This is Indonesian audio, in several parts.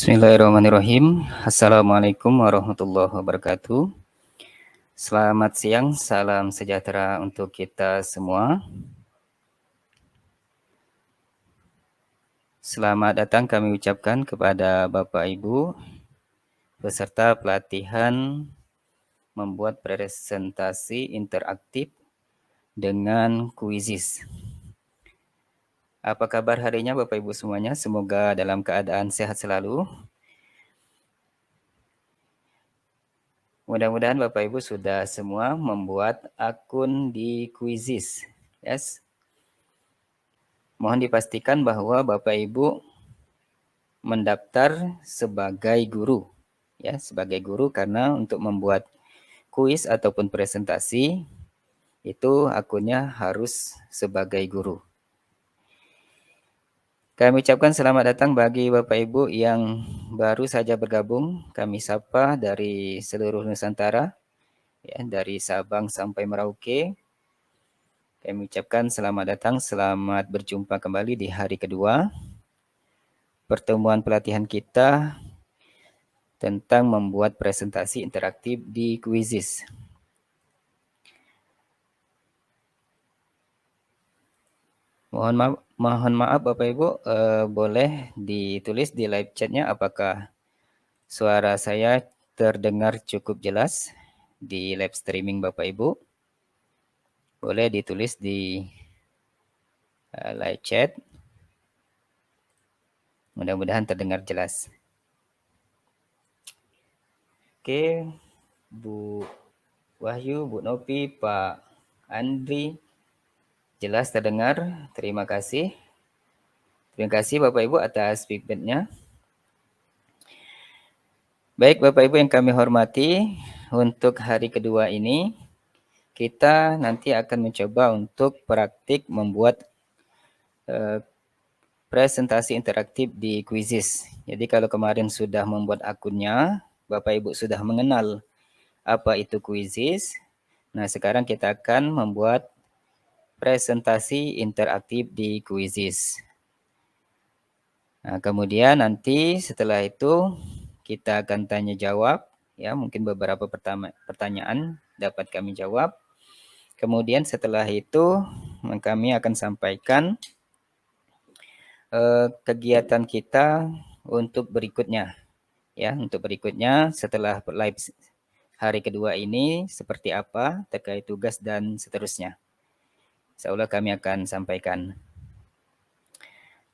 Bismillahirrahmanirrahim. Assalamualaikum warahmatullahi wabarakatuh. Selamat siang, salam sejahtera untuk kita semua. Selamat datang kami ucapkan kepada Bapak Ibu peserta pelatihan membuat presentasi interaktif dengan kuisis. Apa kabar harinya Bapak Ibu semuanya? Semoga dalam keadaan sehat selalu. Mudah-mudahan Bapak Ibu sudah semua membuat akun di Quizizz. Yes. Mohon dipastikan bahwa Bapak Ibu mendaftar sebagai guru. Ya, sebagai guru karena untuk membuat kuis ataupun presentasi itu akunnya harus sebagai guru. Kami ucapkan selamat datang bagi Bapak Ibu yang baru saja bergabung. Kami sapa dari seluruh Nusantara, ya, dari Sabang sampai Merauke. Kami ucapkan selamat datang, selamat berjumpa kembali di hari kedua pertemuan pelatihan kita tentang membuat presentasi interaktif di Quizizz. Mohon maaf Bapak Ibu, boleh ditulis di live chatnya apakah suara saya terdengar cukup jelas di live streaming Bapak Ibu. Boleh ditulis di live chat. Mudah-mudahan terdengar jelas. Oke, Bu Wahyu, Bu Nopi, Pak Andri, jelas terdengar. Terima kasih. Terima kasih Bapak Ibu atas feedback-nya. Baik Bapak Ibu yang kami hormati, untuk hari kedua ini kita nanti akan mencoba untuk praktik membuat presentasi interaktif di Quizizz. Jadi kalau kemarin sudah membuat akunnya, Bapak Ibu sudah mengenal apa itu Quizizz. Nah, sekarang kita akan membuat presentasi interaktif di Quizizz. Nah, kemudian nanti setelah itu kita akan tanya jawab, ya, mungkin beberapa pertanyaan dapat kami jawab. Kemudian setelah itu kami akan sampaikan kegiatan kita untuk berikutnya. Ya, untuk berikutnya setelah live hari kedua ini seperti apa terkait tugas dan seterusnya. Insyaallah kami akan sampaikan.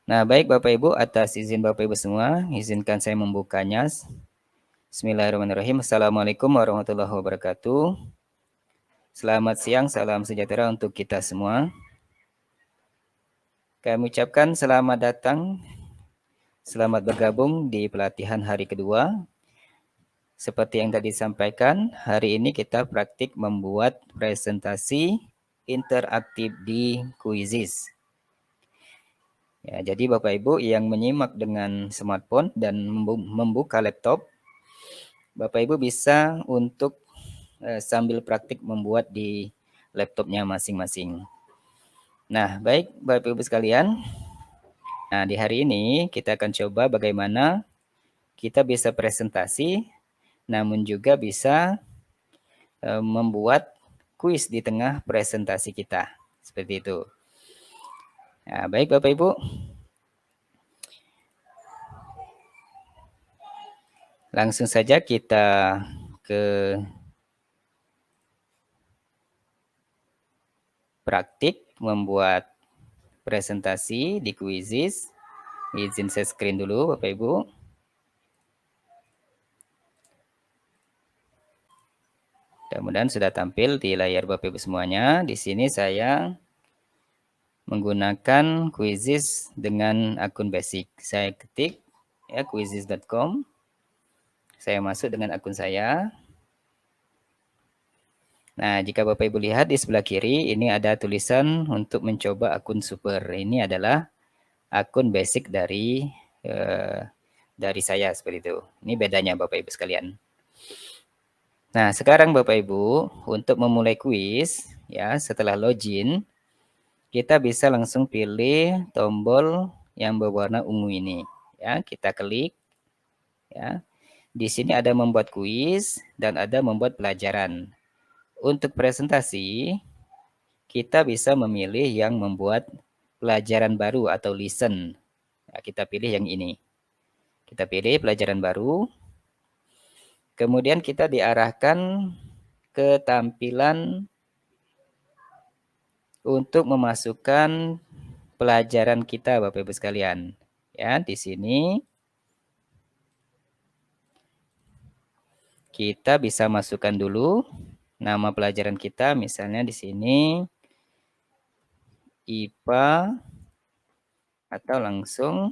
Nah, baik Bapak Ibu, atas izin Bapak Ibu semua, izinkan saya membukanya. Bismillahirrahmanirrahim. Assalamualaikum warahmatullahi wabarakatuh. Selamat siang, salam sejahtera untuk kita semua. Kami ucapkan selamat datang, selamat bergabung di pelatihan hari kedua. Seperti yang tadi disampaikan, hari ini kita praktik membuat presentasi interaktif di Quizizz. Ya, jadi Bapak Ibu yang menyimak dengan smartphone dan membuka laptop, Bapak Ibu bisa untuk sambil praktik membuat di laptopnya masing-masing. Nah, baik Bapak Ibu sekalian. Nah, di hari ini kita akan coba bagaimana kita bisa presentasi, namun juga bisa membuat kuis di tengah presentasi kita. Seperti itu. Nah, baik Bapak Ibu. Langsung saja kita ke praktik membuat presentasi di Quizizz. Izin saya screen dulu Bapak Ibu. Mudah-mudahan sudah tampil di layar Bapak Ibu semuanya. Di sini saya menggunakan Quizizz dengan akun basic. Saya ketik ya quizizz.com. Saya masuk dengan akun saya. Nah, jika Bapak Ibu lihat di sebelah kiri, ini ada tulisan untuk mencoba akun super. Ini adalah akun basic dari saya seperti itu. Ini bedanya Bapak Ibu sekalian. Nah, sekarang Bapak Ibu, untuk memulai kuis, ya, setelah login, kita bisa langsung pilih tombol yang berwarna ungu ini. Ya, kita klik. Ya. Di sini ada membuat kuis dan ada membuat pelajaran. Untuk presentasi, kita bisa memilih yang membuat pelajaran baru atau lesson. Nah, kita pilih yang ini. Kita pilih pelajaran baru. Kemudian kita diarahkan ke tampilan untuk memasukkan pelajaran kita, Bapak Ibu sekalian. Ya, di sini kita bisa masukkan dulu nama pelajaran kita, misalnya di sini IPA, atau langsung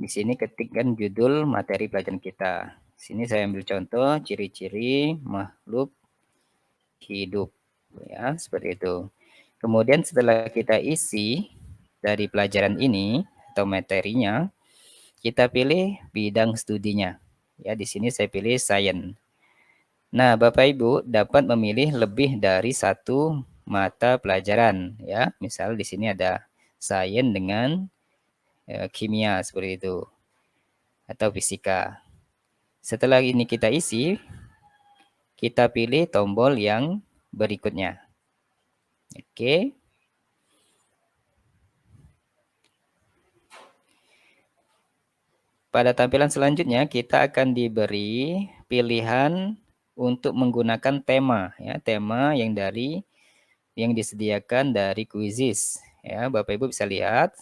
di sini ketikkan judul materi pelajaran kita. Di sini saya ambil contoh ciri-ciri makhluk hidup, ya seperti itu. Kemudian setelah kita isi dari pelajaran ini atau materinya, kita pilih bidang studinya. Ya, di sini saya pilih Science. Nah, Bapak Ibu dapat memilih lebih dari satu mata pelajaran, ya. Misal di sini ada Science dengan kimia seperti itu atau fisika. Setelah ini kita isi, kita pilih tombol yang berikutnya. Oke. Pada tampilan selanjutnya kita akan diberi pilihan untuk menggunakan tema, ya, tema yang disediakan dari Quizizz. Ya, Bapak Ibu bisa lihat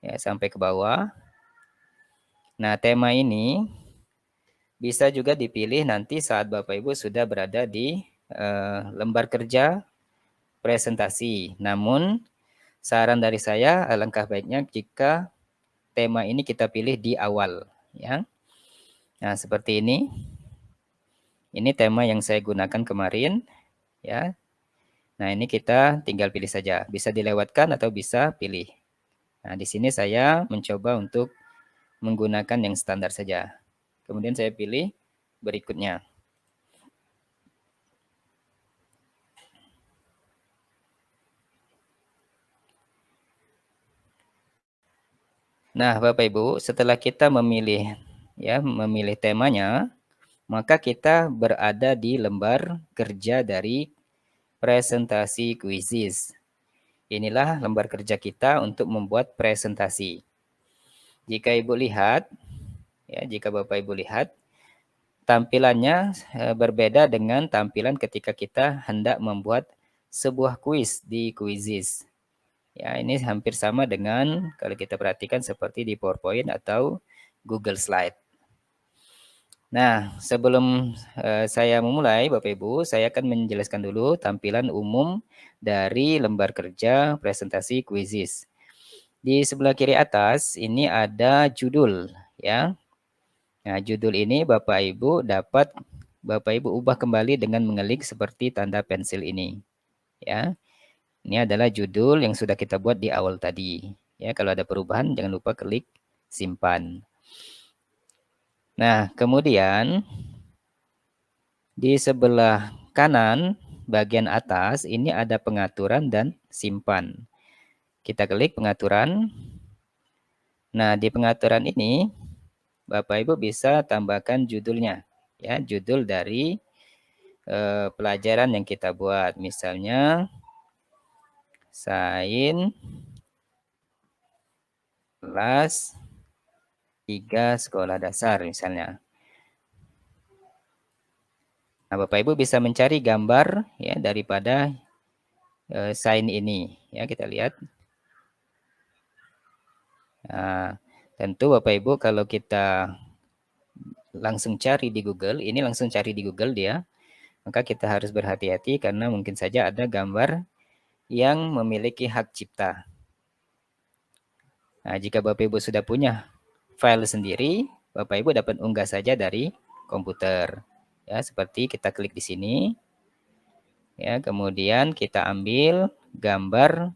ya sampai ke bawah. Nah, tema ini bisa juga dipilih nanti saat Bapak Ibu sudah berada di lembar kerja presentasi. Namun saran dari saya alangkah baiknya jika tema ini kita pilih di awal, ya. Nah, seperti ini. Ini tema yang saya gunakan kemarin, ya. Nah, ini kita tinggal pilih saja. Bisa dilewatkan atau bisa pilih. Nah, di sini saya mencoba untuk menggunakan yang standar saja. Kemudian saya pilih berikutnya. Nah, Bapak Ibu, setelah kita memilih temanya, maka kita berada di lembar kerja dari presentasi Quizizz. Inilah lembar kerja kita untuk membuat presentasi. Jika Ibu lihat, ya, jika Bapak Ibu lihat, tampilannya berbeda dengan tampilan ketika kita hendak membuat sebuah kuis di Quizizz. Ya, ini hampir sama dengan kalau kita perhatikan seperti di PowerPoint atau Google Slide. Nah, sebelum saya memulai, Bapak Ibu, saya akan menjelaskan dulu tampilan umum dari lembar kerja presentasi Quizizz. Di sebelah kiri atas ini ada judul, ya. Nah, judul ini Bapak Ibu ubah kembali dengan mengelik seperti tanda pensil ini, ya. Ini adalah judul yang sudah kita buat di awal tadi. Ya, kalau ada perubahan jangan lupa klik simpan. Nah, kemudian di sebelah kanan bagian atas ini ada pengaturan dan simpan. Kita klik pengaturan. Nah, di pengaturan ini Bapak Ibu bisa tambahkan judulnya, ya, judul dari pelajaran yang kita buat. Misalnya Sains kelas 3 sekolah dasar misalnya. Nah, Bapak Ibu bisa mencari gambar ya daripada sains ini. Ya, kita lihat. Nah, tentu Bapak Ibu kalau kita langsung cari di Google, ini langsung cari di Google dia, maka kita harus berhati-hati karena mungkin saja ada gambar yang memiliki hak cipta. Nah, jika Bapak Ibu sudah punya file sendiri, Bapak Ibu dapat unggah saja dari komputer. Ya, seperti kita klik di sini. Ya, kemudian kita ambil gambar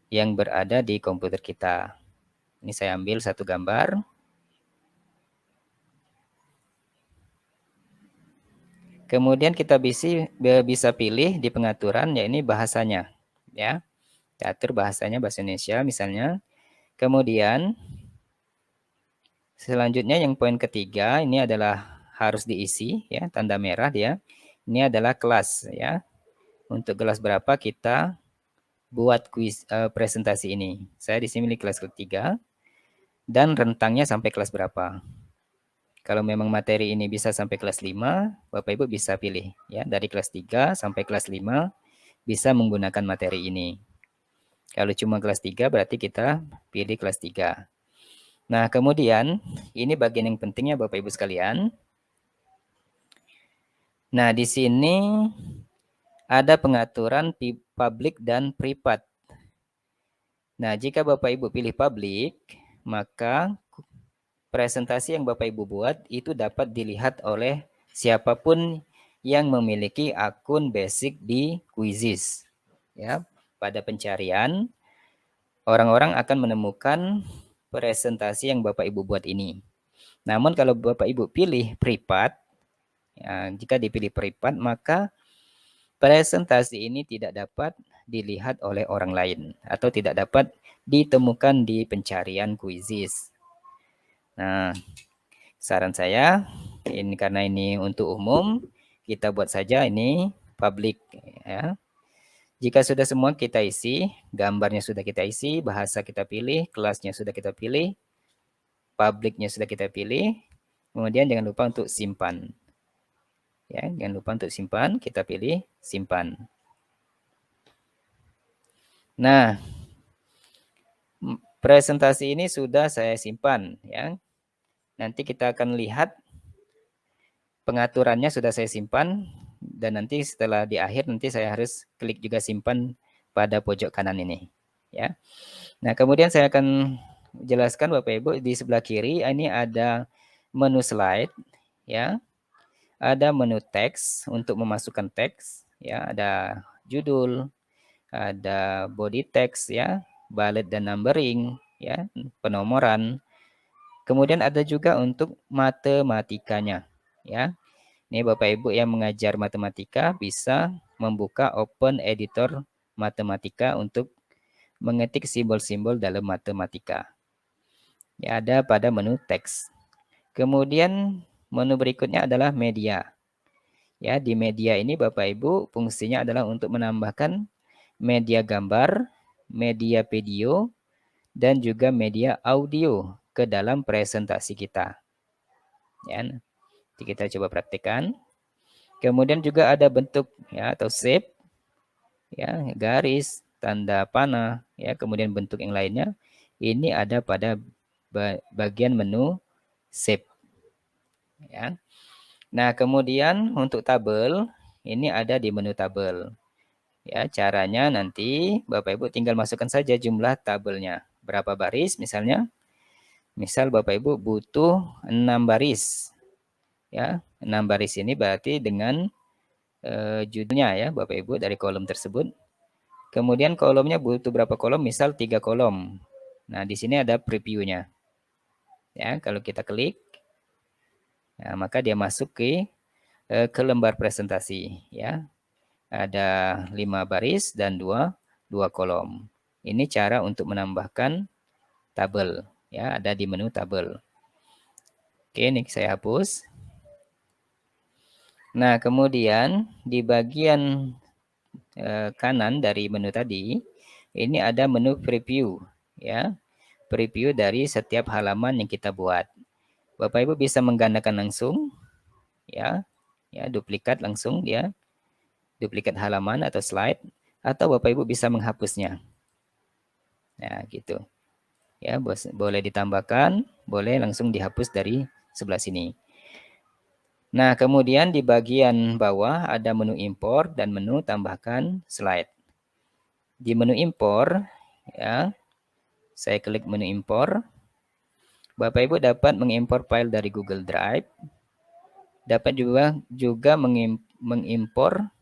yang berada di komputer kita. Ini saya ambil satu gambar. Kemudian kita bisa pilih di pengaturan, ya ini bahasanya. Ya, kita atur bahasanya bahasa Indonesia misalnya. Kemudian Selanjutnya yang poin ketiga ini adalah harus diisi ya, tanda merah dia. Ini adalah kelas ya. Untuk kelas berapa kita buat presentasi ini. Saya di sini kelas ketiga dan rentangnya sampai kelas berapa. Kalau memang materi ini bisa sampai kelas 5, Bapak Ibu bisa pilih ya, dari kelas 3 sampai kelas 5 bisa menggunakan materi ini. Kalau cuma kelas 3 berarti kita pilih kelas 3. Nah, kemudian ini bagian yang pentingnya Bapak Ibu sekalian. Nah, di sini ada pengaturan public dan privat. Nah, jika Bapak Ibu pilih public, maka presentasi yang Bapak Ibu buat itu dapat dilihat oleh siapapun yang memiliki akun basic di Quizizz. Ya, pada pencarian orang-orang akan menemukan presentasi yang Bapak Ibu buat ini. Namun kalau Bapak Ibu pilih privat, ya, jika dipilih privat maka presentasi ini tidak dapat dilihat oleh orang lain atau tidak dapat ditemukan di pencarian Quizizz. Nah, saran saya ini karena ini untuk umum, kita buat saja ini public ya. Jika sudah semua kita isi, gambarnya sudah kita isi, bahasa kita pilih, kelasnya sudah kita pilih, publiknya sudah kita pilih, kemudian jangan lupa untuk simpan. Ya, jangan lupa untuk simpan, kita pilih simpan. Nah, presentasi ini sudah saya simpan ya. Nanti kita akan lihat pengaturannya sudah saya simpan dan nanti setelah di akhir nanti saya harus klik juga simpan pada pojok kanan ini ya. Nah, kemudian saya akan jelaskan Bapak Ibu di sebelah kiri ini ada menu slide ya. Ada menu teks untuk memasukkan teks ya, ada judul, ada body text ya, bullet dan numbering ya, penomoran. Kemudian ada juga untuk matematikanya ya. Ini Bapak Ibu yang mengajar matematika bisa membuka open editor matematika untuk mengetik simbol-simbol dalam matematika. Ya, ada pada menu teks. Kemudian menu berikutnya adalah media. Ya, di media ini Bapak Ibu fungsinya adalah untuk menambahkan media gambar, media video, dan juga media audio ke dalam presentasi kita. Ya, nanti kita coba praktikkan. Kemudian juga ada bentuk ya atau shape, ya garis, tanda panah, ya kemudian bentuk yang lainnya. Ini ada pada bagian menu shape. Ya. Nah, kemudian untuk tabel, ini ada di menu tabel. Ya, caranya nanti Bapak Ibu tinggal masukkan saja jumlah tabelnya. Berapa baris misalnya? Misal Bapak Ibu butuh 6 baris. Ya, 6 baris ini berarti dengan judulnya ya Bapak Ibu dari kolom tersebut. Kemudian kolomnya butuh berapa kolom? Misal 3 kolom. Nah, di sini ada previewnya. Ya, kalau kita klik, nah, maka dia masuk ke lembar presentasi ya. Ada 5 baris dan 2 kolom. Ini cara untuk menambahkan tabel ya, ada di menu tabel. Oke, ini saya hapus. Nah, kemudian di bagian kanan dari menu tadi, ini ada menu preview ya. Preview dari setiap halaman yang kita buat. Bapak Ibu bisa menggandakan langsung ya. Ya, duplikat langsung dia. Duplikat halaman atau slide atau Bapak Ibu bisa menghapusnya. Nah, gitu. Ya, boleh ditambahkan, boleh langsung dihapus dari sebelah sini. Nah, kemudian di bagian bawah ada menu impor dan menu tambahkan slide. Di menu impor, ya, saya klik menu impor. Bapak Ibu dapat mengimpor file dari Google Drive. Dapat juga mengimpor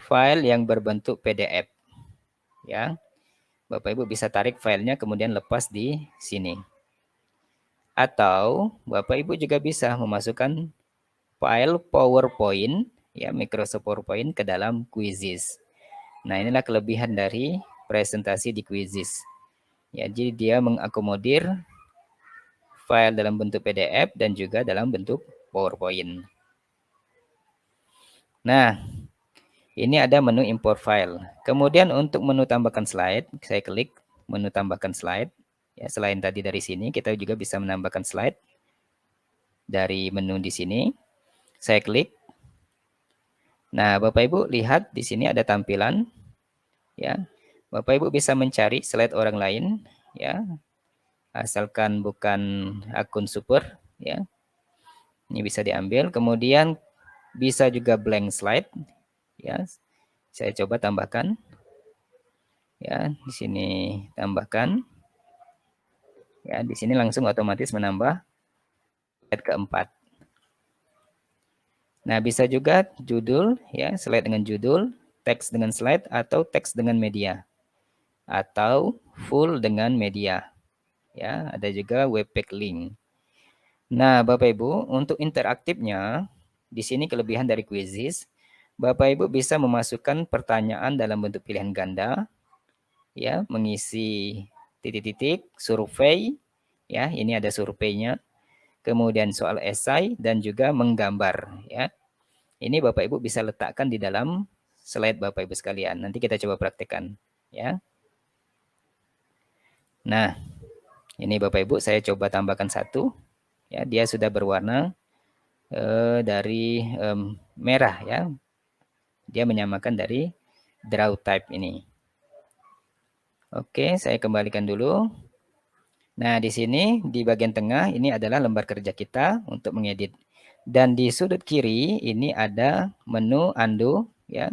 file yang berbentuk PDF. Ya, Bapak Ibu bisa tarik filenya kemudian lepas di sini. Atau Bapak Ibu juga bisa memasukkan file PowerPoint ya Microsoft PowerPoint ke dalam Quizizz. Nah, inilah kelebihan dari presentasi di Quizizz. Ya, jadi dia mengakomodir file dalam bentuk PDF dan juga dalam bentuk PowerPoint. Nah, ini ada menu import file. Kemudian untuk menu tambahkan slide, saya klik menu tambahkan slide. Ya, selain tadi dari sini, kita juga bisa menambahkan slide dari menu di sini. Saya klik. Nah, Bapak Ibu lihat di sini ada tampilan. Ya, Bapak Ibu bisa mencari slide orang lain. Ya, asalkan bukan akun super. Ya, ini bisa diambil. Kemudian bisa juga blank slide. Ya, saya coba tambahkan. Ya, di sini tambahkan. Ya, di sini langsung otomatis menambah slide keempat. Nah, bisa juga judul, ya, slide dengan judul, teks dengan slide, atau teks dengan media, atau full dengan media. Ya, ada juga webpack link. Nah, Bapak Ibu, untuk interaktifnya, di sini kelebihan dari Quizizz, Bapak Ibu bisa memasukkan pertanyaan dalam bentuk pilihan ganda, ya, mengisi titik-titik, survei, ya, ini ada surveinya, kemudian soal esai dan juga menggambar, ya. Ini Bapak Ibu bisa letakkan di dalam slide Bapak Ibu sekalian. Nanti kita coba praktekkan, ya. Nah, ini Bapak Ibu saya coba tambahkan satu, ya, dia sudah berwarna dari merah, ya. Dia menyamakan dari draw type ini. Oke, saya kembalikan dulu. Nah, di sini di bagian tengah ini adalah lembar kerja kita untuk mengedit. Dan di sudut kiri ini ada menu undo, ya,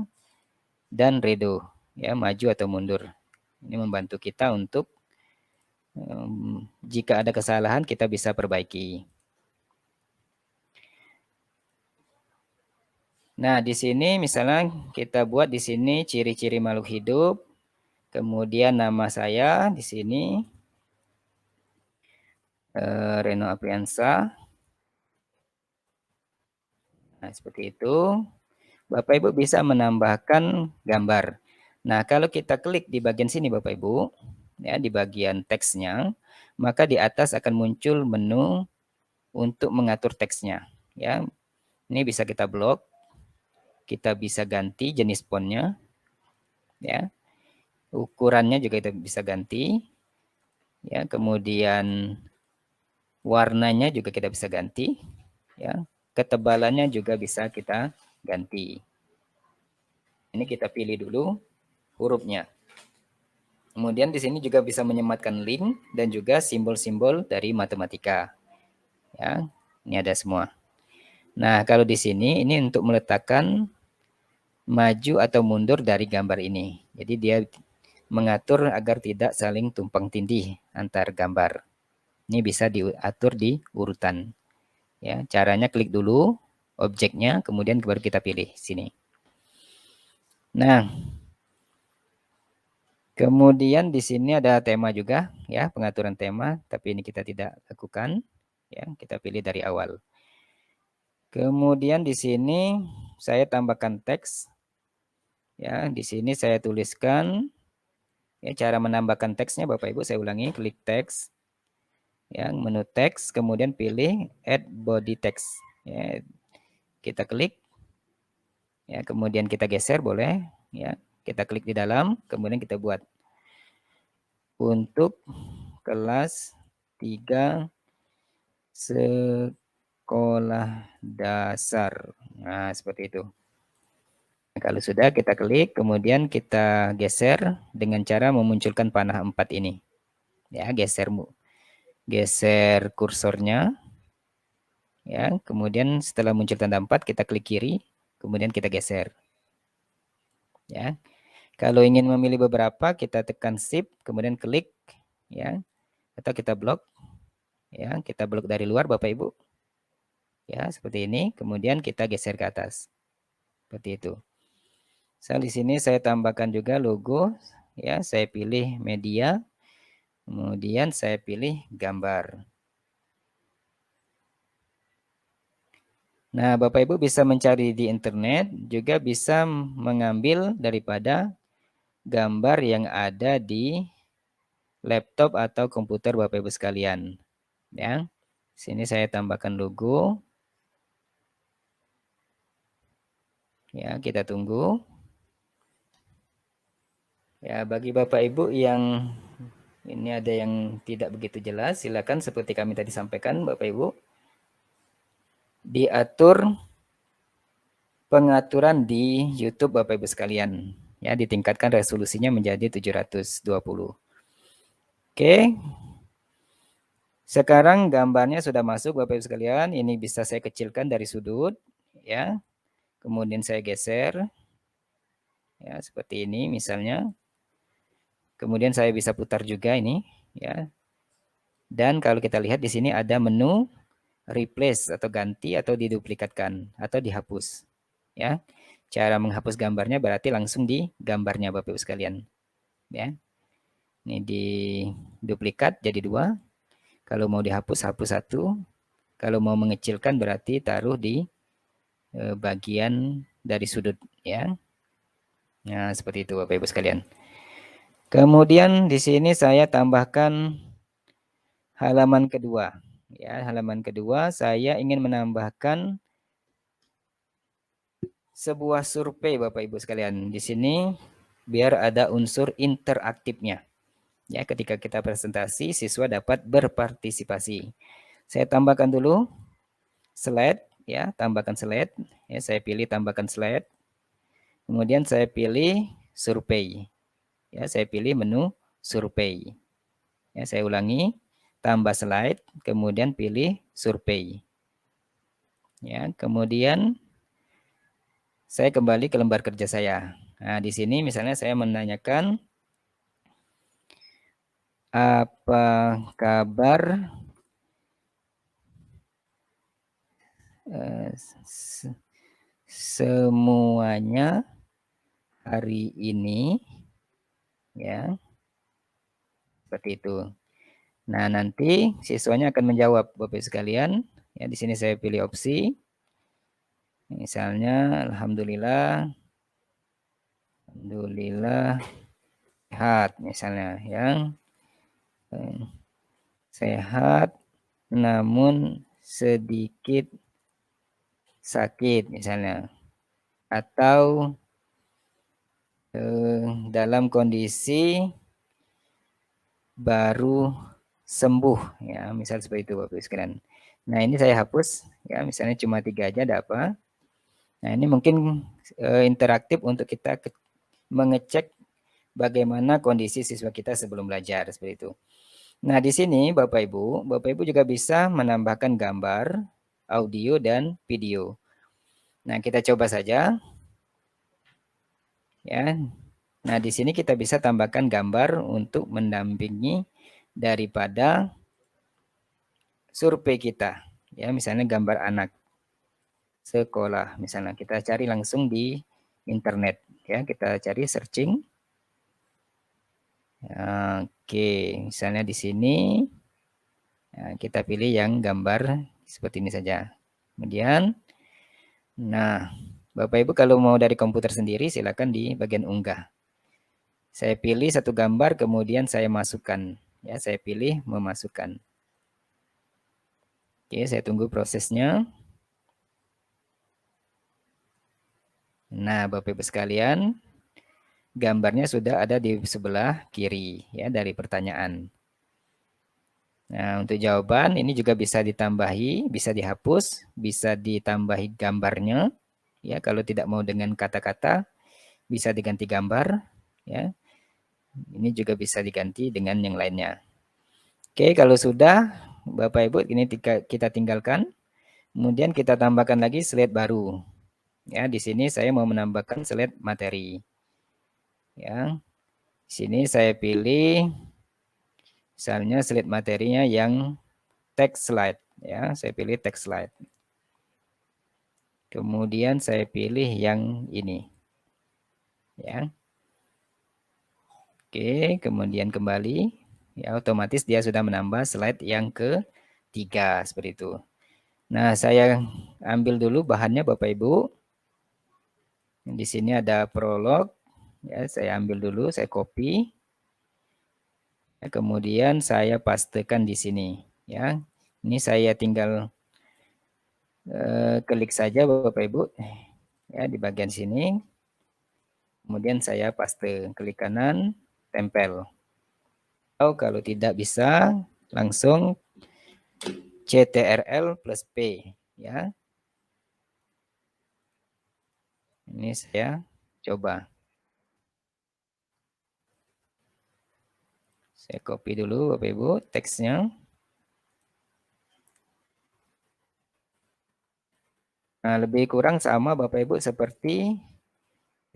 dan redo, ya, maju atau mundur. Ini membantu kita untuk jika ada kesalahan kita bisa perbaiki. Nah, di sini misalnya kita buat di sini ciri-ciri makhluk hidup, kemudian nama saya di sini Reno Apriansa. Nah, seperti itu. Bapak Ibu bisa menambahkan gambar. Nah, kalau kita klik di bagian sini Bapak Ibu, ya, di bagian teksnya, maka di atas akan muncul menu untuk mengatur teksnya, ya. Ini bisa kita blok, kita bisa ganti jenis fontnya, ya. Ukurannya juga kita bisa ganti, ya. Kemudian warnanya juga kita bisa ganti, ya. Ketebalannya juga bisa kita ganti. Ini kita pilih dulu hurufnya. Kemudian di sini juga bisa menyematkan link dan juga simbol-simbol dari matematika. Ya, ini ada semua. Nah, kalau di sini ini untuk meletakkan maju atau mundur dari gambar ini. Jadi dia mengatur agar tidak saling tumpang tindih antar gambar. Ini bisa diatur di urutan. Ya, caranya klik dulu objeknya, kemudian baru kita pilih sini. Nah, kemudian di sini ada tema juga, ya, pengaturan tema, tapi ini kita tidak lakukan, ya, kita pilih dari awal. Kemudian di sini saya tambahkan teks, ya, di sini saya tuliskan, ya, cara menambahkan teksnya Bapak Ibu saya ulangi, klik teks, ya, menu teks, kemudian pilih add body text, ya, kita klik, ya, kemudian kita geser boleh, ya, kita klik di dalam, kemudian kita buat untuk kelas 3 sekolah dasar. Nah, seperti itu. Nah, kalau sudah kita klik, kemudian kita geser dengan cara memunculkan panah 4 ini. Ya, geser kursornya. Ya, kemudian setelah muncul tanda 4, kita klik kiri, kemudian kita geser. Ya. Kalau ingin memilih beberapa, kita tekan shift, kemudian klik, ya. Atau kita blok. Ya, kita blok dari luar Bapak Ibu. Ya, seperti ini. Kemudian kita geser ke atas. Seperti itu. Di sini saya tambahkan juga logo. Ya, saya pilih media. Kemudian saya pilih gambar. Nah, Bapak Ibu bisa mencari di internet, juga bisa mengambil daripada gambar yang ada di laptop atau komputer Bapak Ibu sekalian. Ya. Sini saya tambahkan logo. Ya, kita tunggu. Ya, bagi Bapak Ibu yang ini ada yang tidak begitu jelas, silakan seperti kami tadi sampaikan Bapak Ibu, diatur pengaturan di YouTube Bapak Ibu sekalian. Ya, ditingkatkan resolusinya menjadi 720. Oke. Sekarang gambarnya sudah masuk Bapak Ibu sekalian. Ini bisa saya kecilkan dari sudut, ya. Kemudian saya geser. Ya, seperti ini misalnya. Kemudian saya bisa putar juga ini, ya. Dan kalau kita lihat di sini ada menu replace atau ganti atau diduplikatkan atau dihapus. Ya. Cara menghapus gambarnya berarti langsung di gambarnya Bapak Ibu sekalian. Ya. Ini di duplikat jadi 2. Kalau mau dihapus, hapus 1. Kalau mau mengecilkan berarti taruh di bagian dari sudut. Ya. Nah, seperti itu Bapak Ibu sekalian. Kemudian di sini saya tambahkan halaman kedua. Ya, halaman kedua saya ingin menambahkan sebuah survei Bapak Ibu sekalian. Di sini biar ada unsur interaktifnya. Ya, ketika kita presentasi siswa dapat berpartisipasi. Saya tambahkan dulu slide, ya, tambahkan slide. Ya, saya pilih tambahkan slide. Kemudian saya pilih survei. Ya, saya pilih menu survei. Ya, saya ulangi, tambah slide, kemudian pilih survei. Ya, kemudian saya kembali ke lembar kerja saya. Nah, di sini misalnya saya menanyakan apa kabar semuanya hari ini, ya, seperti itu. Nah, nanti siswanya akan menjawab Bapak Ibu sekalian. Ya, di sini saya pilih opsi. Misalnya, alhamdulillah sehat, misalnya, yang sehat namun sedikit sakit, misalnya, atau dalam kondisi baru sembuh, ya, misal seperti itu Bapak Ibu sekalian. Nah, ini saya hapus, ya, misalnya cuma 3 aja, ada apa? Nah, ini mungkin interaktif untuk kita mengecek bagaimana kondisi siswa kita sebelum belajar, seperti itu. Nah, di sini Bapak Ibu juga bisa menambahkan gambar, audio, dan video. Nah, kita coba saja. Ya. Nah, di sini kita bisa tambahkan gambar untuk mendampingi daripada survei kita. Ya, misalnya gambar anak sekolah. Misalnya kita cari langsung di internet. Ya, kita cari searching. Oke, misalnya di sini kita pilih yang gambar seperti ini saja. Kemudian, nah, Bapak Ibu kalau mau dari komputer sendiri silakan di bagian unggah. Saya pilih satu gambar kemudian saya masukkan. Ya, saya pilih memasukkan. Oke, saya tunggu prosesnya. Nah, Bapak Ibu sekalian, gambarnya sudah ada di sebelah kiri ya dari pertanyaan. Nah, untuk jawaban ini juga bisa ditambahi, bisa dihapus, bisa ditambahi gambarnya. Ya, kalau tidak mau dengan kata-kata, bisa diganti gambar. Ya, ini juga bisa diganti dengan yang lainnya. Oke, kalau sudah, Bapak Ibu, ini kita tinggalkan. Kemudian kita tambahkan lagi slide baru. Ya, di sini saya mau menambahkan slide materi. Ya, di sini saya pilih misalnya slide materinya yang text slide. Ya, saya pilih text slide. Kemudian saya pilih yang ini. Ya. Oke, kemudian kembali. Ya, otomatis dia sudah menambah slide yang ketiga seperti itu. Nah, saya ambil dulu bahannya Bapak Ibu. Di sini ada prolog. Ya, saya ambil dulu, saya copy. Ya, kemudian saya pastekan di sini. Ya, Ini saya tinggal klik saja Bapak Ibu ya di bagian sini. Kemudian saya paste, klik kanan, tempel. Atau kalau tidak bisa, langsung CTRL plus P ya. Ini saya coba. Saya copy dulu Bapak Ibu teksnya. Nah, lebih kurang sama Bapak Ibu seperti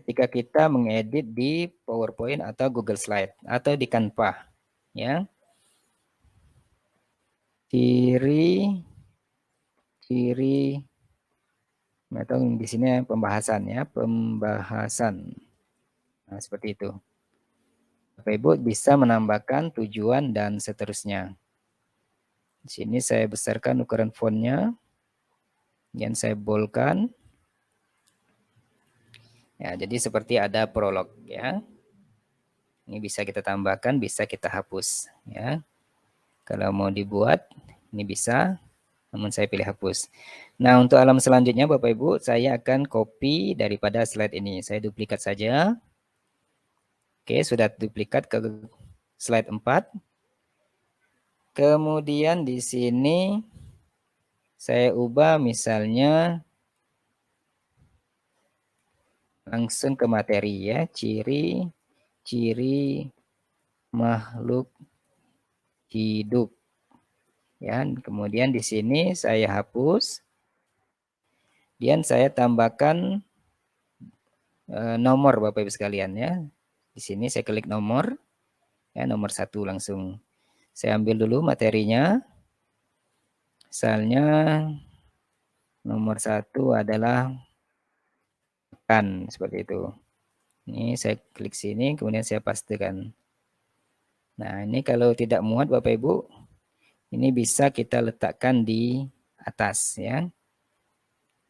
ketika kita mengedit di PowerPoint atau Google Slide atau di Canva ya. Ciri atau di sini pembahasan ya, pembahasan. Nah, seperti itu. Bapak Ibu bisa menambahkan tujuan dan seterusnya. Di sini saya besarkan ukuran fontnya. Yang saya boldkan. Ya, jadi seperti ada prolog ya. Ini bisa kita tambahkan, bisa kita hapus ya. Kalau mau dibuat, ini bisa, namun saya pilih hapus. Nah, untuk halaman selanjutnya Bapak Ibu, saya akan copy daripada slide ini. Saya duplikat saja. Oke, sudah duplikat ke slide 4. Kemudian di sini saya ubah misalnya langsung ke materi ya, ciri makhluk hidup. Ya, kemudian di sini saya hapus. Dan saya tambahkan nomor Bapak Ibu sekalian ya. Di sini saya klik nomor. Ya, nomor 1 langsung. Saya ambil dulu materinya. Misalnya nomor 1 adalah kan seperti itu. Ini saya klik sini, kemudian saya pastekan. Nah, ini kalau tidak muat Bapak Ibu, ini bisa kita letakkan di atas ya.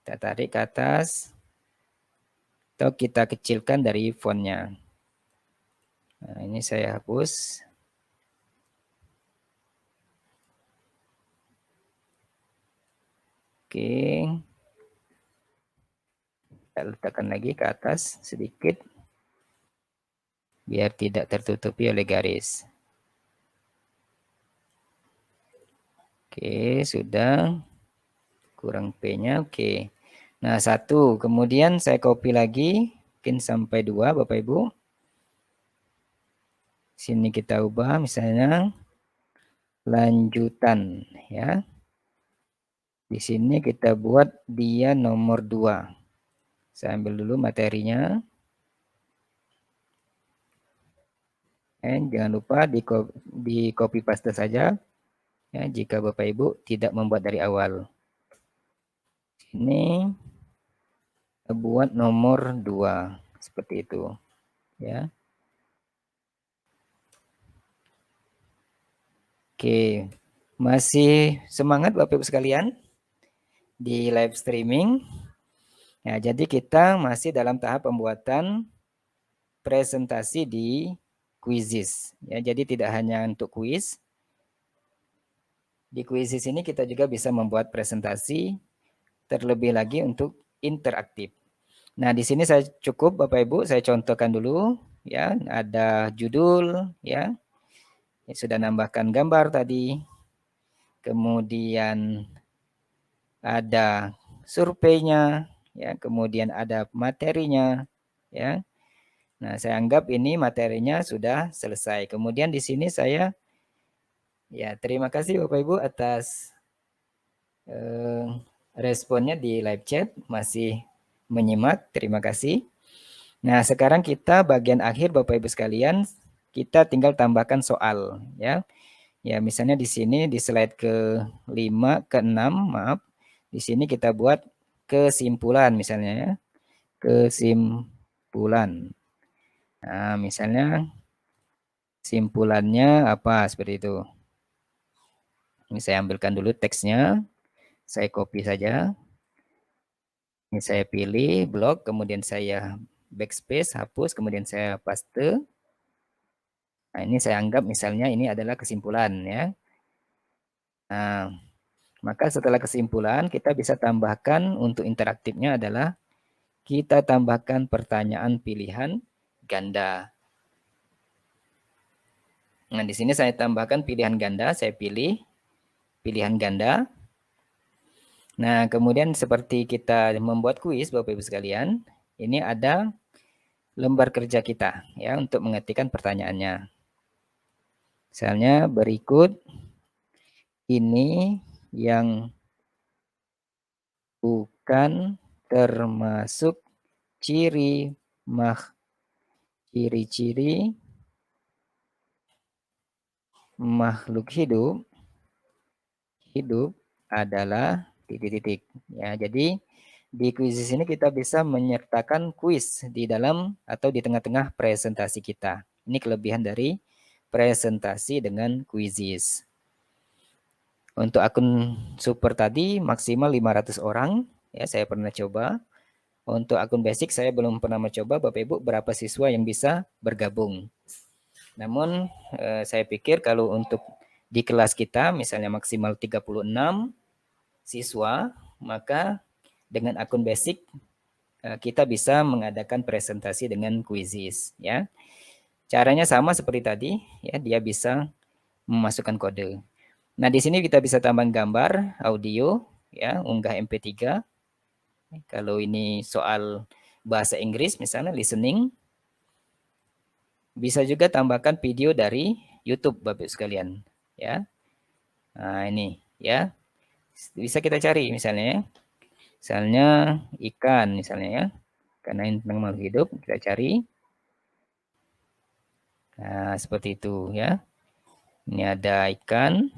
Kita tarik ke atas, atau kita kecilkan dari fontnya. Nah, ini saya hapus. Oke. Kita letakkan lagi ke atas sedikit, biar tidak tertutupi oleh garis. Oke, sudah. Kurang P-nya, oke. Nah, 1. Kemudian saya copy lagi, mungkin sampai 2, Bapak Ibu. Sini kita ubah, misalnya lanjutan, ya. Di sini kita buat dia nomor 2. Saya ambil dulu materinya. Jangan lupa di copy paste saja, ya, jika Bapak Ibu tidak membuat dari awal. Ini buat nomor 2 seperti itu ya. Oke, masih semangat Bapak Ibu sekalian di live streaming ya. Jadi kita masih dalam tahap pembuatan presentasi di Quizizz ya. Jadi tidak hanya untuk kuis, di Quizizz ini kita juga bisa membuat presentasi, terlebih lagi untuk interaktif. Nah, di sini saya cukup Bapak Ibu, saya contohkan dulu ya, ada judul ya. Sudah nambahkan gambar tadi. Kemudian ada surveinya ya, kemudian ada materinya ya. Nah, saya anggap ini materinya sudah selesai. Kemudian di sini saya ya, terima kasih Bapak Ibu atas responnya di live chat, masih menyimak, terima kasih. Nah, sekarang kita bagian akhir Bapak Ibu sekalian, kita tinggal tambahkan soal ya. Ya, misalnya di sini di slide ke-5, ke-6, maaf. Di sini kita buat kesimpulan misalnya ya. Kesimpulan. Nah, misalnya simpulannya apa seperti itu. Ini saya ambilkan dulu teksnya. Saya copy saja. Ini saya pilih blok, kemudian saya backspace, hapus, kemudian saya paste. Nah, ini saya anggap misalnya ini adalah kesimpulan ya. Nah, Maka setelah kesimpulan, kita bisa tambahkan untuk interaktifnya adalah kita tambahkan pertanyaan pilihan ganda. Nah, di sini saya tambahkan pilihan ganda, saya pilih pilihan ganda. Nah, kemudian seperti kita membuat kuis, Bapak Ibu sekalian, ini ada lembar kerja kita ya untuk mengetikkan pertanyaannya. Misalnya berikut ini yang bukan termasuk ciri-ciri makhluk hidup adalah titik-titik. Ya, jadi di kuis ini kita bisa menyertakan kuis di dalam atau di tengah-tengah presentasi kita. Ini kelebihan dari presentasi dengan Quizizz. Untuk akun super tadi maksimal 500 orang, ya saya pernah coba. Untuk akun basic saya belum pernah mencoba, Bapak Ibu, berapa siswa yang bisa bergabung. Namun saya pikir kalau untuk di kelas kita misalnya maksimal 36 siswa, maka dengan akun basic kita bisa mengadakan presentasi dengan Quizizz ya. Caranya sama seperti tadi ya, dia bisa memasukkan kode. Nah, di sini kita bisa tambah gambar, audio ya, unggah MP3. Kalau ini soal bahasa Inggris misalnya listening, bisa juga tambahkan video dari YouTube Bapak sekalian ya. Nah, ini ya. Bisa kita cari misalnya ya. Misalnya ikan misalnya ya. Karena ini tentang makhluk hidup, kita cari. Nah, seperti itu ya. Ini ada ikan.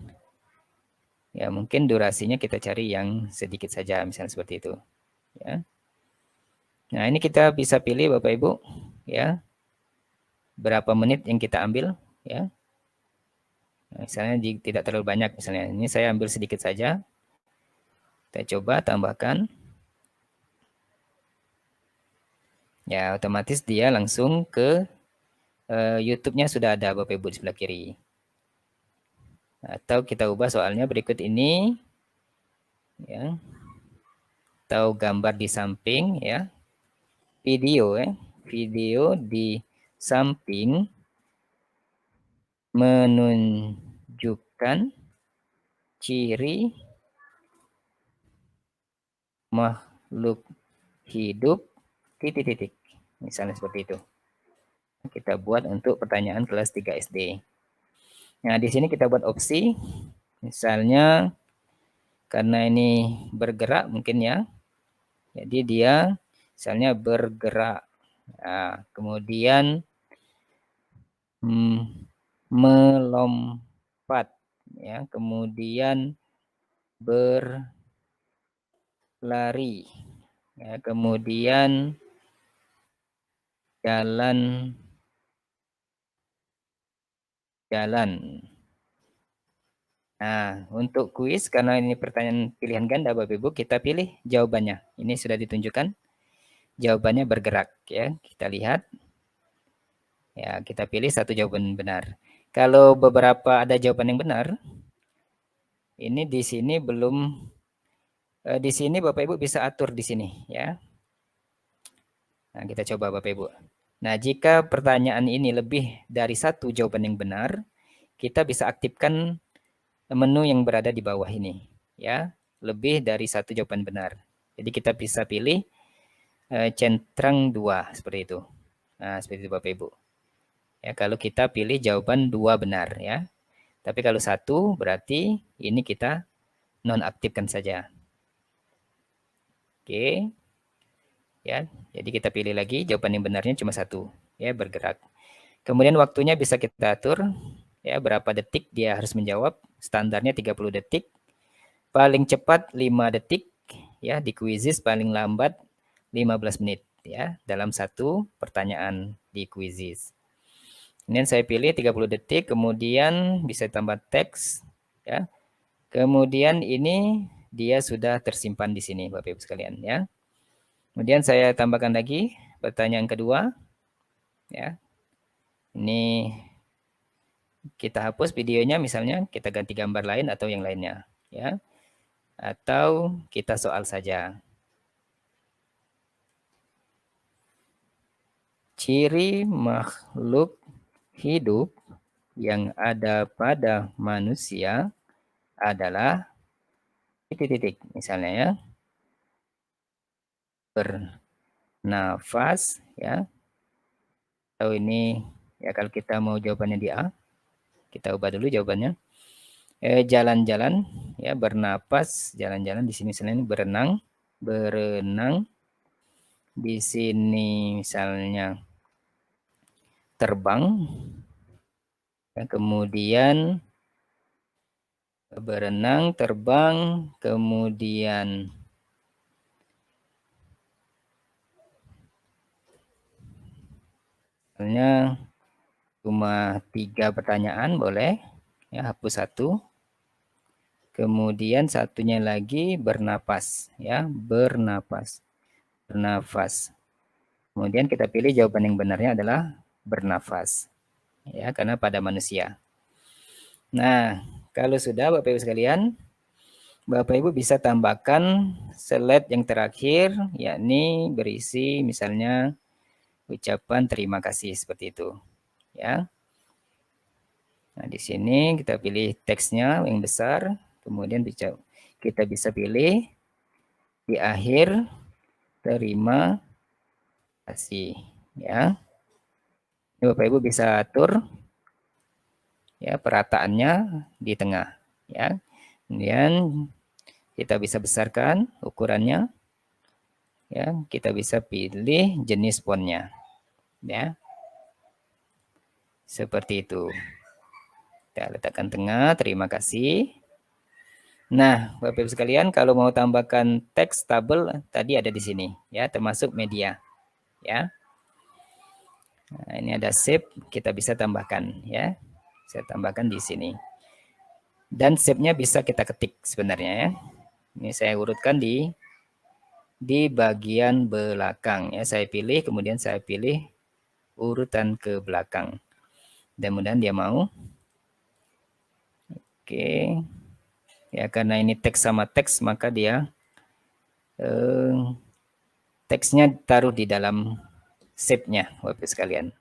Ya, mungkin durasinya kita cari yang sedikit saja, misalnya seperti itu. Ya. Nah, ini kita bisa pilih Bapak Ibu, ya. Berapa menit yang kita ambil, ya. Nah, misalnya tidak terlalu banyak, misalnya. Ini saya ambil sedikit saja. Kita coba tambahkan. Ya, otomatis dia langsung ke YouTube-nya sudah ada Bapak Ibu di sebelah kiri. Atau kita ubah soalnya berikut ini, ya. Atau gambar di samping, ya. Video, ya. Video di samping menunjukkan ciri makhluk hidup titik-titik. Misalnya seperti itu. Kita buat untuk pertanyaan kelas 3 SD. Nah, di sini kita buat opsi. Misalnya karena ini bergerak mungkin ya. Jadi dia misalnya bergerak. Nah, kemudian melompat ya, kemudian berlari ya, kemudian jalan. Nah, untuk kuis karena ini pertanyaan pilihan ganda Bapak Ibu, kita pilih jawabannya. Ini sudah ditunjukkan. Jawabannya bergerak ya. Kita lihat. Ya, kita pilih satu jawaban benar. Kalau beberapa ada jawaban yang benar, ini di sini belum di sini Bapak Ibu bisa atur di sini ya. Nah, kita coba Bapak Ibu. Nah, jika pertanyaan ini lebih dari satu jawaban yang benar, kita bisa aktifkan menu yang berada di bawah ini ya. Lebih dari satu jawaban benar. Jadi kita bisa pilih centrang 2 seperti itu. Nah, seperti itu Bapak Ibu. Ya, kalau kita pilih jawaban 2 benar ya. Tapi kalau 1 berarti ini kita nonaktifkan saja. Oke. Ya, jadi kita pilih lagi jawaban yang benarnya cuma 1 ya, bergerak. Kemudian waktunya bisa kita atur ya, berapa detik dia harus menjawab. Standarnya 30 detik. Paling cepat 5 detik ya, di Quizizz paling lambat 15 menit ya dalam satu pertanyaan di Quizizz. Kemudian saya pilih 30 detik, kemudian bisa tambah teks ya. Kemudian ini dia sudah tersimpan di sini Bapak Ibu sekalian ya. Kemudian saya tambahkan lagi pertanyaan kedua ya. Ini kita hapus videonya misalnya, kita ganti gambar lain atau yang lainnya ya. atau kita soal saja. Ciri makhluk hidup yang ada pada manusia adalah titik-titik, misalnya ya, bernafas ya. Atau ini ya, kalau kita mau jawabannya di A, kita ubah dulu jawabannya. Jalan-jalan ya, bernapas, jalan-jalan, di sini misalnya berenang, berenang. Di sini misalnya terbang, ya, kemudian berenang, terbang, kemudian misalnya cuma 3 pertanyaan boleh, ya, hapus 1. Kemudian satunya lagi bernapas, ya, bernapas, bernafas. Kemudian kita pilih jawaban yang benarnya adalah bernafas, ya, karena pada manusia. Nah, kalau sudah Bapak Ibu sekalian, Bapak Ibu bisa tambahkan slide yang terakhir, yakni berisi misalnya ucapan terima kasih seperti itu, ya. Nah, di sini kita pilih teksnya yang besar, kemudian kita bisa pilih di akhir terima kasih, ya. Ini Bapak Ibu bisa atur ya perataannya di tengah, ya. Kemudian kita bisa besarkan ukurannya, ya. Kita bisa pilih jenis fontnya, ya. Seperti itu. Kita letakkan tengah, terima kasih. Nah, Bapak Ibu sekalian, kalau mau tambahkan teks tabel tadi ada di sini, ya, termasuk media, ya. Nah, ini ada shape, kita bisa tambahkan, ya. Saya tambahkan di sini. Dan shape-nya bisa kita ketik sebenarnya, ya. Ini saya urutkan di bagian belakang, ya. Saya pilih, kemudian saya pilih urutan ke belakang. Dan mudah-mudahan dia mau. Oke. Ya, karena ini teks sama teks, maka dia teksnya taruh di dalam shape-nya, Bapak sekalian.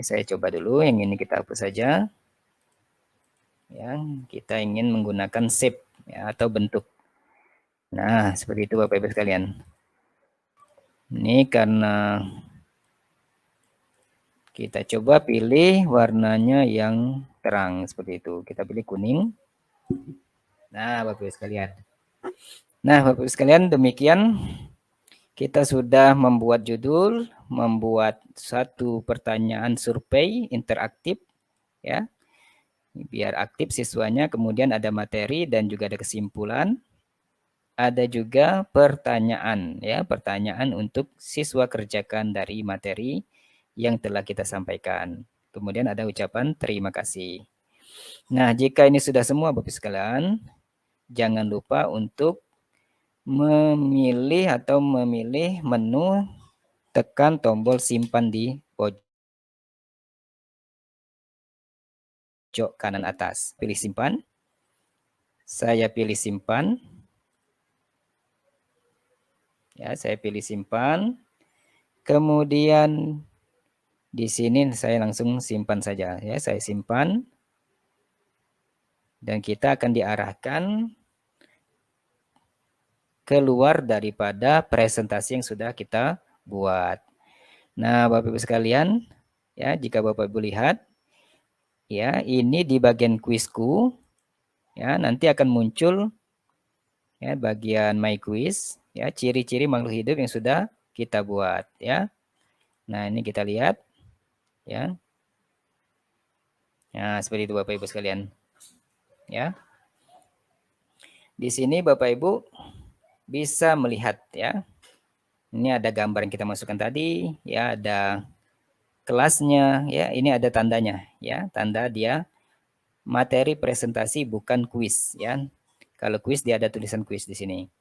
Saya coba dulu, yang ini kita hapus saja. Ya, kita ingin menggunakan shape ya, atau bentuk. Nah, seperti itu Bapak Ibu sekalian. Ini karena kita coba pilih warnanya yang terang seperti itu. Kita pilih kuning. Nah, Bapak Ibu sekalian. Nah, Bapak Ibu sekalian, demikian kita sudah membuat judul, membuat satu pertanyaan survei interaktif, ya, biar aktif siswanya. Kemudian ada materi dan juga ada kesimpulan. Ada juga pertanyaan, ya, pertanyaan untuk siswa kerjakan dari materi yang telah kita sampaikan. Kemudian ada ucapan terima kasih. Nah, jika ini sudah semua Bapak sekalian, jangan lupa untuk memilih menu, tekan tombol simpan di pojok kanan atas. Pilih simpan. Saya pilih simpan. Ya, saya pilih simpan. Kemudian di sini saya langsung simpan saja, ya. Saya simpan. Dan kita akan diarahkan keluar daripada presentasi yang sudah kita buat. Nah, Bapak Ibu sekalian, ya, jika Bapak Ibu lihat, ya, ini di bagian kuisku, ya, nanti akan muncul ya bagian my quiz, ya, ciri-ciri makhluk hidup yang sudah kita buat, ya. Nah, ini kita lihat, ya. Nah, seperti itu Bapak Ibu sekalian, ya. Di sini Bapak Ibu bisa melihat, ya. Ini ada gambar yang kita masukkan tadi, ya, ada kelasnya, ya. Ini ada tandanya, ya, tanda dia materi presentasi bukan kuis, ya. Kalau kuis dia ada tulisan kuis di sini.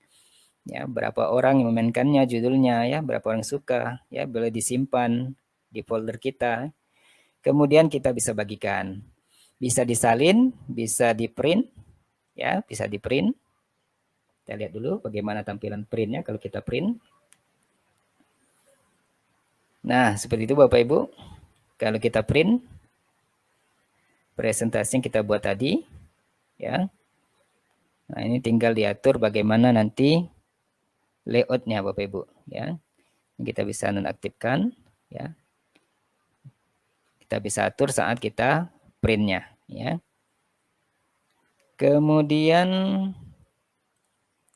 Ya, berapa orang yang memainkannya, judulnya, ya, berapa orang suka, ya, boleh disimpan di folder kita. Kemudian kita bisa bagikan. Bisa disalin, bisa di-print, ya, bisa di-print. Kita lihat dulu bagaimana tampilan printnya kalau kita print. Nah, seperti itu Bapak Ibu. Kalau kita print presentasi yang kita buat tadi, ya. Nah, ini tinggal diatur bagaimana nanti layoutnya Bapak Ibu, ya. Kita bisa nonaktifkan, ya. Kita bisa atur saat kita printnya, ya. Kemudian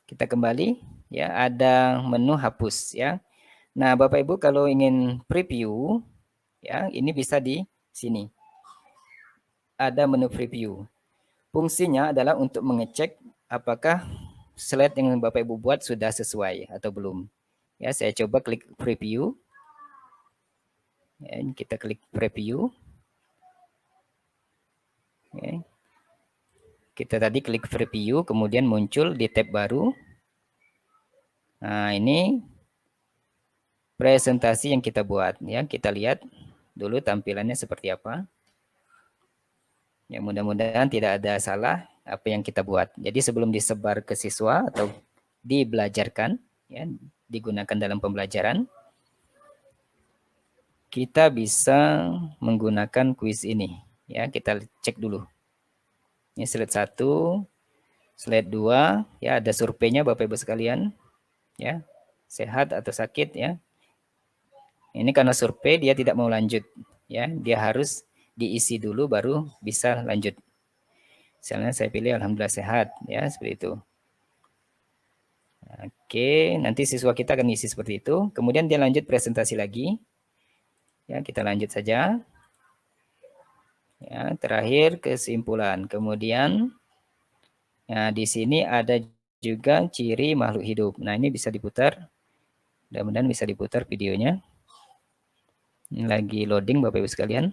kita kembali, ya, ada menu hapus, ya. Nah, Bapak Ibu kalau ingin preview, ya, ini bisa di sini. Ada menu preview. Fungsinya adalah untuk mengecek apakah slide yang Bapak Ibu buat sudah sesuai atau belum. Ya, saya coba klik preview. Ya, kita klik preview. Ya. Kita tadi klik preview, kemudian muncul di tab baru. Nah, ini presentasi yang kita buat. Ya, kita lihat dulu tampilannya seperti apa. Ya, mudah-mudahan tidak ada salah apa yang kita buat. Jadi sebelum disebar ke siswa atau dibelajarkan, ya, digunakan dalam pembelajaran, kita bisa menggunakan kuis ini. Ya, kita cek dulu. Ini slide 1, slide 2, ya ada surveinya Bapak Ibu sekalian. Ya, sehat atau sakit, ya. Ini karena survei dia tidak mau lanjut, ya. Dia harus diisi dulu baru bisa lanjut. Misalnya saya pilih alhamdulillah sehat, ya, seperti itu. Oke, nanti siswa kita akan isi seperti itu. Kemudian dia lanjut presentasi lagi. Ya, kita lanjut saja. Ya, terakhir kesimpulan. Kemudian nah, di sini ada juga ciri makhluk hidup. Nah, ini bisa diputar. Mudah-mudahan bisa diputar videonya. Ini lagi loading Bapak Ibu sekalian.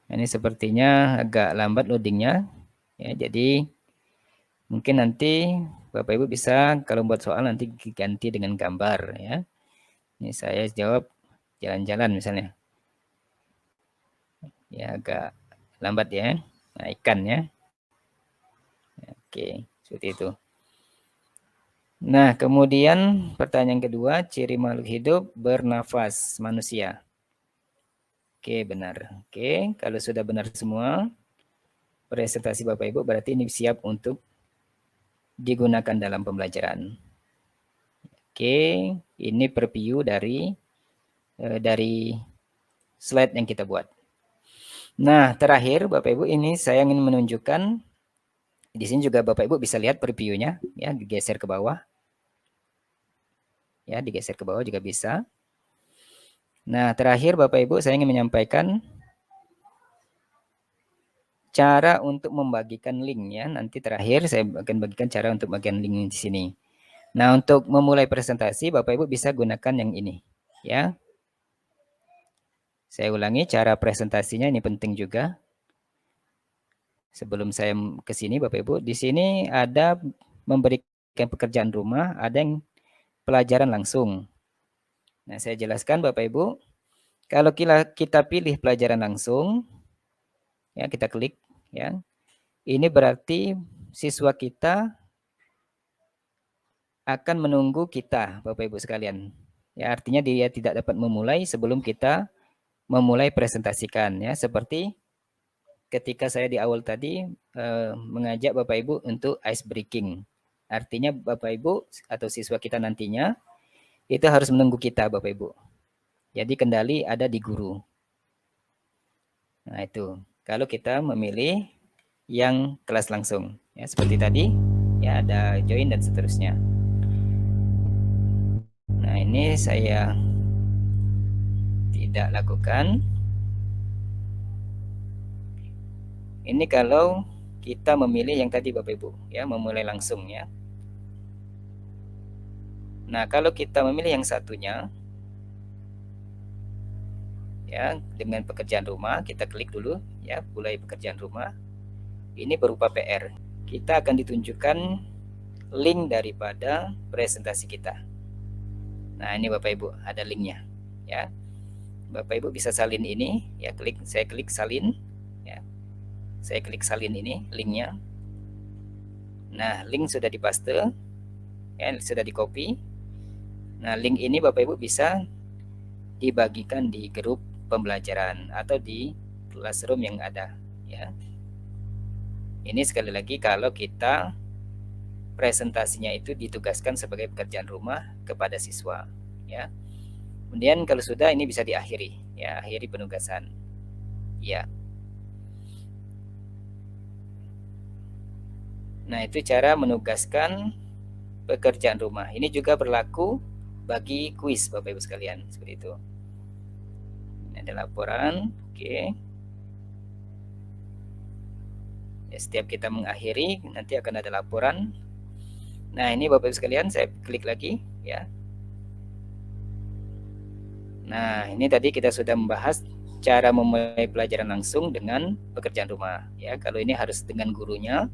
Ini sepertinya agak lambat loadingnya. Ya, jadi mungkin nanti Bapak Ibu bisa kalau buat soal nanti ganti dengan gambar, ya. Ini saya jawab jalan-jalan misalnya. Ya, agak lambat ya. Nah, ikan ya. Oke, seperti itu. Nah, kemudian pertanyaan kedua, ciri makhluk hidup bernafas manusia. Oke, benar. Oke, kalau sudah benar semua presentasi Bapak Ibu berarti ini siap untuk digunakan dalam pembelajaran. Oke, ini preview dari slide yang kita buat. Nah, terakhir Bapak Ibu ini saya ingin menunjukkan di sini juga Bapak Ibu bisa lihat previewnya, ya, digeser ke bawah. Ya, digeser ke bawah juga bisa. Nah, terakhir Bapak Ibu saya ingin menyampaikan cara untuk membagikan link, ya. Nanti terakhir saya akan bagikan cara untuk bagian link di sini. Nah, untuk memulai presentasi Bapak Ibu bisa gunakan yang ini, ya. Saya ulangi cara presentasinya ini penting juga. Sebelum saya ke sini Bapak Ibu, di sini ada memberikan pekerjaan rumah, ada yang pelajaran langsung. Nah, saya jelaskan Bapak Ibu, kalau kita pilih pelajaran langsung, ya kita klik, ya. Ini berarti siswa kita akan menunggu kita, Bapak Ibu sekalian. Ya, artinya dia tidak dapat memulai sebelum kita memulai presentasikan, ya. Seperti ketika saya di awal tadi mengajak Bapak Ibu untuk ice breaking. Artinya Bapak Ibu atau siswa kita nantinya itu harus menunggu kita Bapak Ibu. Jadi kendali ada di guru. Nah, itu. Kalau kita memilih yang kelas langsung, ya seperti tadi, ya ada join dan seterusnya. Nah, ini saya tidak lakukan. Ini kalau kita memilih yang tadi Bapak Ibu, ya, memulai langsung, ya. Nah, kalau kita memilih yang satunya, ya, dengan pekerjaan rumah, kita klik dulu, ya, mulai pekerjaan rumah. Ini berupa PR. Kita akan ditunjukkan link daripada presentasi kita. Nah, ini Bapak Ibu, ada linknya, ya. Bapak Ibu bisa salin ini, ya, saya klik salin, ya. Saya klik salin ini linknya. Nah, link sudah dipaste, ya, sudah di copy. Nah, link ini Bapak Ibu bisa dibagikan di grup pembelajaran atau di classroom yang ada, ya. Ini sekali lagi kalau kita presentasinya itu ditugaskan sebagai pekerjaan rumah kepada siswa, ya. Kemudian kalau sudah ini bisa diakhiri, ya, akhiri penugasan. Ya. Nah, itu cara menugaskan pekerjaan rumah. Ini juga berlaku bagi kuis Bapak Ibu sekalian, seperti itu. Ini ada laporan, oke. Ya, setiap kita mengakhiri nanti akan ada laporan. Nah, ini Bapak Ibu sekalian, saya klik lagi, ya. Nah, ini tadi kita sudah membahas cara memulai pelajaran langsung dengan pekerjaan rumah, ya. Kalau ini harus dengan gurunya,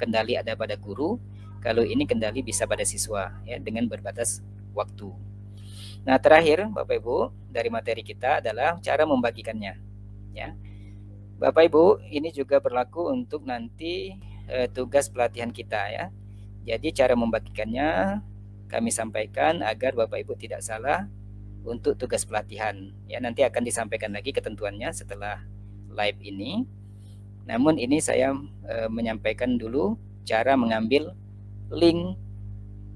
kendali ada pada guru. Kalau ini kendali bisa pada siswa, ya, dengan berbatas waktu. Nah, terakhir Bapak Ibu, dari materi kita adalah cara membagikannya, ya. Bapak Ibu, ini juga berlaku untuk nanti tugas pelatihan kita, ya. Jadi cara membagikannya kami sampaikan agar Bapak Ibu tidak salah untuk tugas pelatihan. Ya, nanti akan disampaikan lagi ketentuannya setelah live ini. Namun ini saya menyampaikan dulu cara mengambil link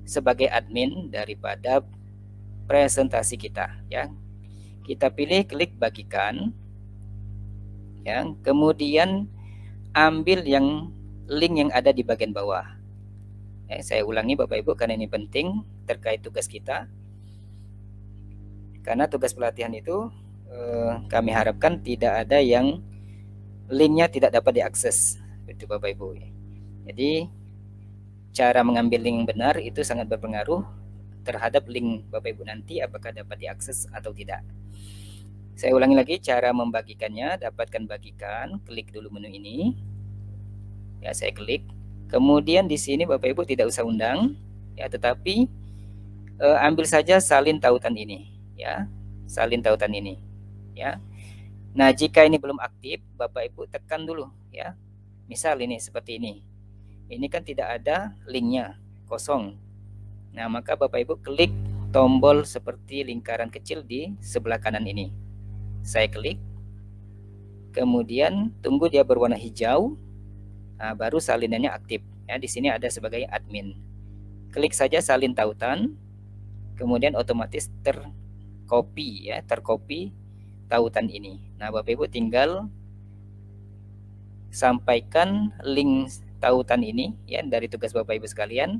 sebagai admin daripada presentasi kita, ya. Kita pilih klik bagikan, ya. Kemudian ambil yang link yang ada di bagian bawah. Saya ulangi Bapak Ibu karena ini penting terkait tugas kita. Karena tugas pelatihan itu kami harapkan tidak ada yang linknya tidak dapat diakses, itu Bapak Ibu. Jadi cara mengambil link yang benar itu sangat berpengaruh terhadap link Bapak Ibu nanti apakah dapat diakses atau tidak. Saya ulangi lagi cara membagikannya, dapatkan bagikan, klik dulu menu ini. Ya, saya klik. Kemudian di sini Bapak Ibu tidak usah undang, ya, tetapi ambil saja salin tautan ini, ya. Salin tautan ini, ya. Nah, jika ini belum aktif, Bapak Ibu tekan dulu, ya. Misal ini seperti ini. Ini kan tidak ada linknya, kosong. Nah, maka Bapak Ibu klik tombol seperti lingkaran kecil di sebelah kanan ini. Saya klik. Kemudian tunggu dia berwarna hijau. Nah, baru salinannya aktif. Ya, di sini ada sebagai admin. Klik saja salin tautan. Kemudian otomatis tercopy, ya, tercopy tautan ini. Nah, Bapak Ibu tinggal sampaikan link tautan ini, ya, dari tugas Bapak Ibu sekalian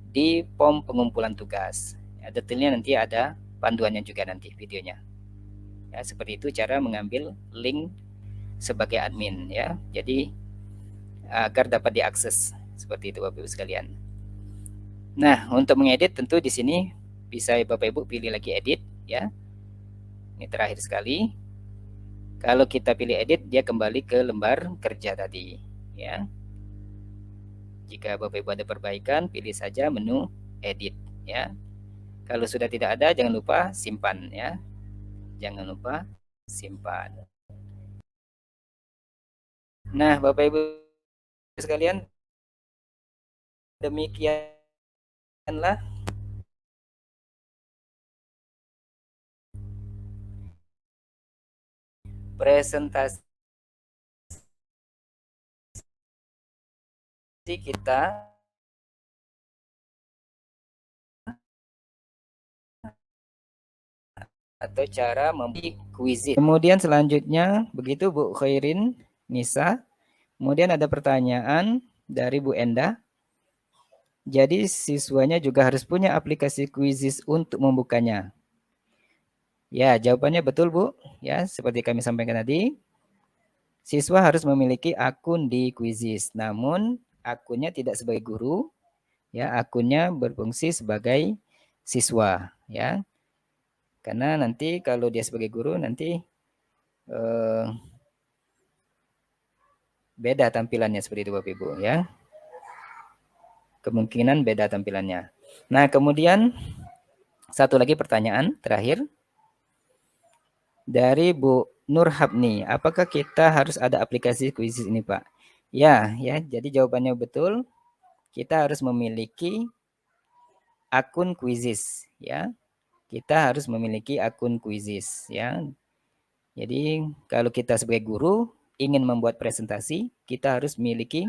di form pengumpulan tugas. Ya, detailnya nanti ada panduannya juga nanti videonya. Ya, seperti itu cara mengambil link sebagai admin, ya. Jadi agar dapat diakses seperti itu Bapak Ibu sekalian. Nah, untuk mengedit tentu di sini bisa Bapak Ibu pilih lagi edit, ya. Ini terakhir sekali. Kalau kita pilih edit, dia kembali ke lembar kerja tadi, ya. Jika Bapak Ibu ada perbaikan, pilih saja menu edit, ya. Kalau sudah tidak ada, jangan lupa simpan, ya. Jangan lupa simpan. Nah, Bapak Ibu sekalian, demikianlah presentasi kita atau cara membuat kuisis. Kemudian selanjutnya begitu Bu Khairin Nisa. Kemudian ada pertanyaan dari Bu Endah. Jadi siswanya juga harus punya aplikasi kuisis untuk membukanya. Ya, jawabannya betul Bu. Ya, seperti kami sampaikan tadi. Siswa harus memiliki akun di Quizizz, namun akunnya tidak sebagai guru, ya, akunnya berfungsi sebagai siswa, ya. Karena nanti kalau dia sebagai guru nanti beda tampilannya seperti itu Bapak Ibu, ya. Kemungkinan beda tampilannya. Nah, kemudian satu lagi pertanyaan terakhir dari Bu Nur Habni, apakah kita harus ada aplikasi Quizizz ini, Pak? Ya, ya. Jadi jawabannya betul. kita harus memiliki akun Quizizz ya. Kita harus memiliki akun Quizizz ya. Jadi kalau kita sebagai guru ingin membuat presentasi, kita harus memiliki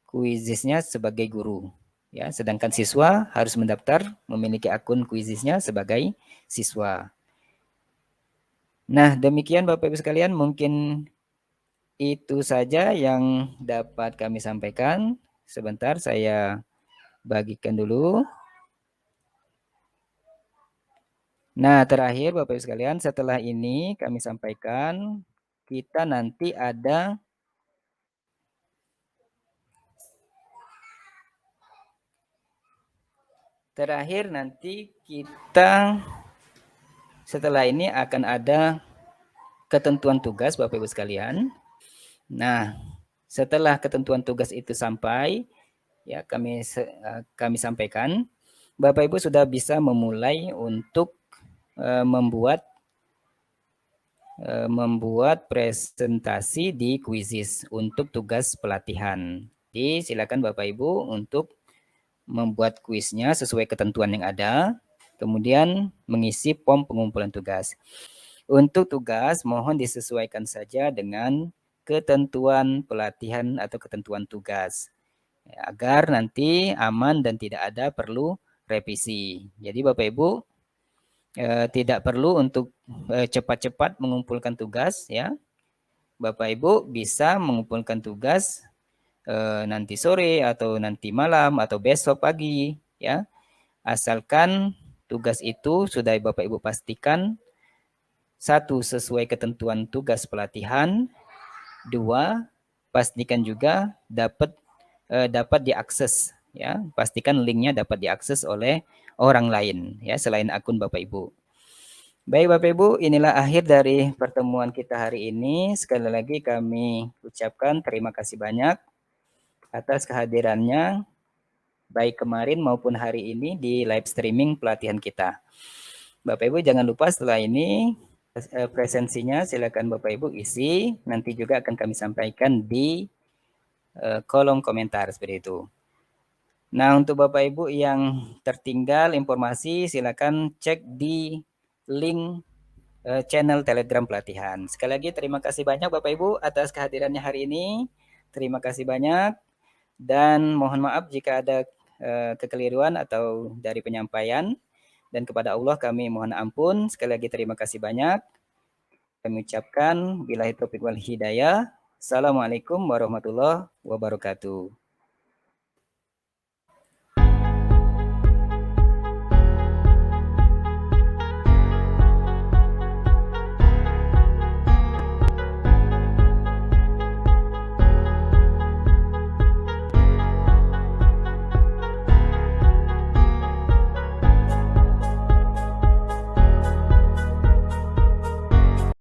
Quizizz-nya sebagai guru. Ya, sedangkan siswa harus mendaftar memiliki akun Quizizz-nya sebagai siswa. Nah, demikian Bapak Ibu sekalian, mungkin itu saja yang dapat kami sampaikan. Sebentar saya bagikan dulu. Nah, terakhir Bapak Ibu sekalian, setelah ini kami sampaikan kita nanti ada terakhir nanti kita setelah ini akan ada ketentuan tugas Bapak Ibu sekalian. Nah, setelah ketentuan tugas itu sampai, ya kami sampaikan, Bapak Ibu sudah bisa memulai untuk membuat presentasi di Quizizz untuk tugas pelatihan. Jadi silakan Bapak Ibu untuk membuat kuisnya sesuai ketentuan yang ada, kemudian mengisi form pengumpulan tugas. Untuk tugas, mohon disesuaikan saja dengan ketentuan pelatihan atau ketentuan tugas, ya, agar nanti aman dan tidak ada perlu revisi. Jadi Bapak Ibu tidak perlu untuk cepat-cepat mengumpulkan tugas, ya. Bapak Ibu bisa mengumpulkan tugas nanti sore atau nanti malam atau besok pagi, ya. Asalkan tugas itu sudah Bapak Ibu pastikan, satu, sesuai ketentuan tugas pelatihan, dua, pastikan juga dapat diakses, ya. Pastikan linknya dapat diakses oleh orang lain, ya, selain akun Bapak Ibu. Baik Bapak Ibu, inilah akhir dari pertemuan kita hari ini. Sekali lagi kami ucapkan terima kasih banyak atas kehadirannya, baik kemarin maupun hari ini di live streaming pelatihan kita. Bapak Ibu jangan lupa setelah ini presensinya silakan Bapak Ibu isi, nanti juga akan kami sampaikan di kolom komentar seperti itu. Nah, untuk Bapak Ibu yang tertinggal informasi silakan cek di link channel Telegram pelatihan. Sekali lagi terima kasih banyak Bapak Ibu atas kehadirannya hari ini. Terima kasih banyak dan mohon maaf jika ada kekeliruan atau dari penyampaian, dan kepada Allah kami mohon ampun. Sekali lagi terima kasih banyak. Kami ucapkan billahi taufiq wal hidayah. Assalamualaikum warahmatullahi wabarakatuh.